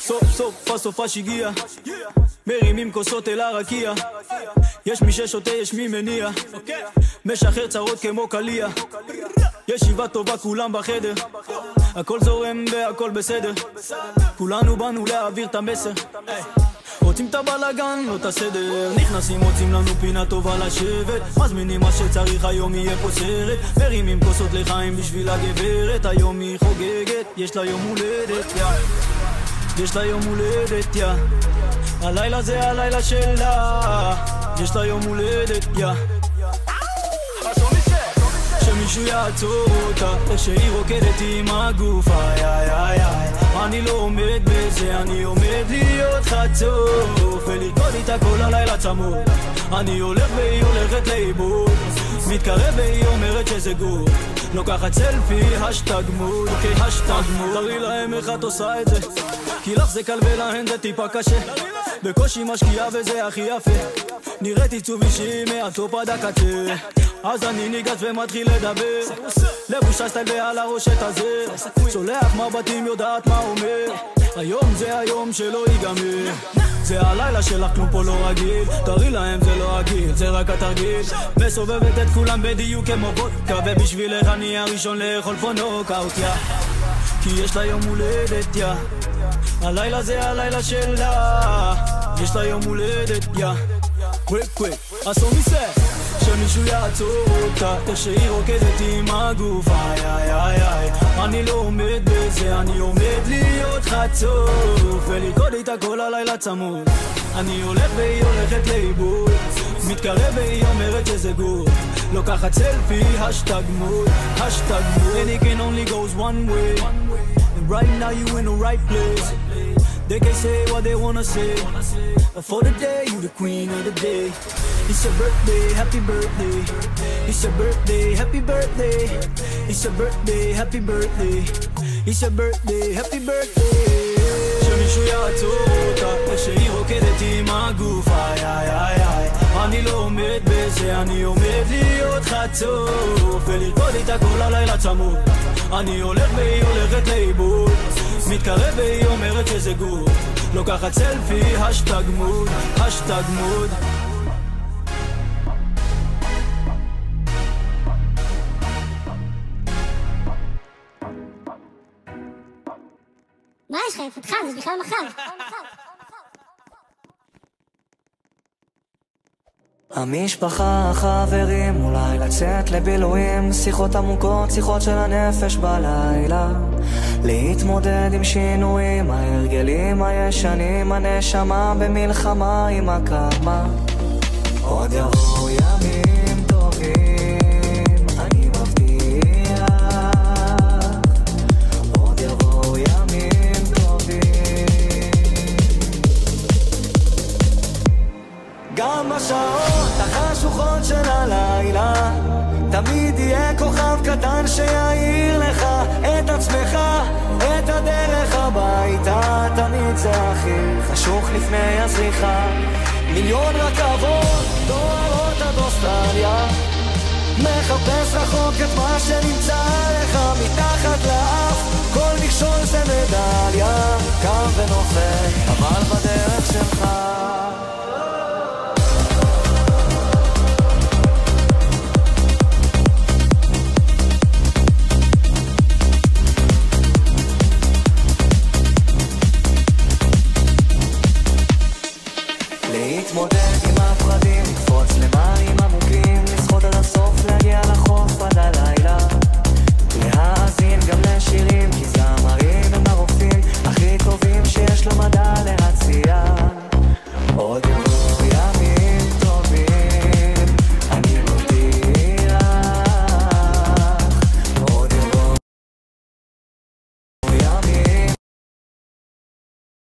סוף סוף הסופה שהגיע, מרימים כוסות אל הרקיע, יש מי ששותה יש מי מניע, משחרר צרות כמו קליה, ישיבה טובה כולם בחדר, הכל זורם והכל בסדר, כולנו באנו להעביר את המסר, רוצים את הבלגן, לא את הסדר, נכנסים מוצאים לנו פינה טובה לשבת, מזמינים מה שצריך, היום יהיה פה סרט, מרימים כוסות לחיים בשביל הגברת, היום היא חוגגת, יש לה יום הולדת, יש לה יום הולדת, הלילה זה הלילה שלה, יש לה יום הולדת, שמישהו יעצור אותה, איך שהיא רוקדת עם הגוף, אני לא עומד בזה, אני עומד להיות חצוף ולרקוד איתה כל הלילה צמוד, אני הולך והיא הולכת לאיבוד, מתקרב והיא אומרת שזה גור, לוקחת סלפי, השטג מוד, אוקיי, השטג מוד, תראי להם איך את עושה את זה, כי לך זה קל ולהן זה טיפה קשה, בקושי משקיעה וזה הכי יפה, נראית עיצוב אישי מהטופ עד הקצה, אז אני ניגש ומתחיל לדבר, לבושה סטייל ועל הראש את הזה, שולח מבטים יודעת מה אומר, היום זה היום שלא ייגמר, זה הלילה שלך כלום פה לא רגיל, תראי להם זה לא רגיל, זה רק התרגיל, מסובבת את כולם בדיוק כמו וודקה, ובשבילך אני הראשון לאכול פה נוקאוט, כי יש לה יום הולדת, הלילה זה הלילה שלה, יש לה יום הולדת, קוויק, עשו מסך שמישהו יעצור אותה, איך שהיא רוקדת עם הגוף, אני לא עומד בזה, אני עומד להיות חצוף ולרקוד איתה כל הלילה צמוד, אני הולך והיא הולכת לאיבוד, מתקרב והיא אומרת שזה גור, לוקחת סלפי, השטג מוד, השטג מוד, and it can only goes one way, and right now you in the right place, they can say what they wanna say, but for the day you the queen of the day, it's your birthday, happy birthday, it's your birthday, happy birthday, it's your birthday, happy birthday, it's your birthday, happy birthday, שמישהו יעצור אותה, איך שהיא רוקדת עם הגוף, אני לא עומד בזה, אני עומד להיות חצוף ולרקוד איתה כל הלילה צמוד, אני הולך והיא הולכת לאיבוד, מתקרב והיא אומרת שזה גור, לוקחת סלפי, השטג מוד, השטג מוד, מה יש לך? פתחה, זה בכלל מחר. המשפחה, החברים, אולי לצאת לבילויים, שיחות עמוקות, שיחות של הנפש בלילה, להתמודד עם שינויים, ההרגלים הישנים, הנשמה במלחמה עם הקרמה, עוד יבואו ימים טובים, אני מבטיח, עוד יבואו ימים טובים, גם בשעות החשוכות של הלילה תמיד יהיה כוכב קטן שיעיר לך את עצמך, את הדרך הביתה, תמיד זה הכי חשוך לפני הזריחה, מיליון רכבות דוהרות עד אוסטרליה, מחפש רחוק את מה שנמצא לך מתחת לאף, כל מכשול זה מדליה, קם ונופל אבל בדרך שלך, להתמודד עם הפרדים, לקפוץ למים עמוקים, לשחות עד הסוף, להגיע לחוף עד הלילה, להאזין גם לשירים, כי זה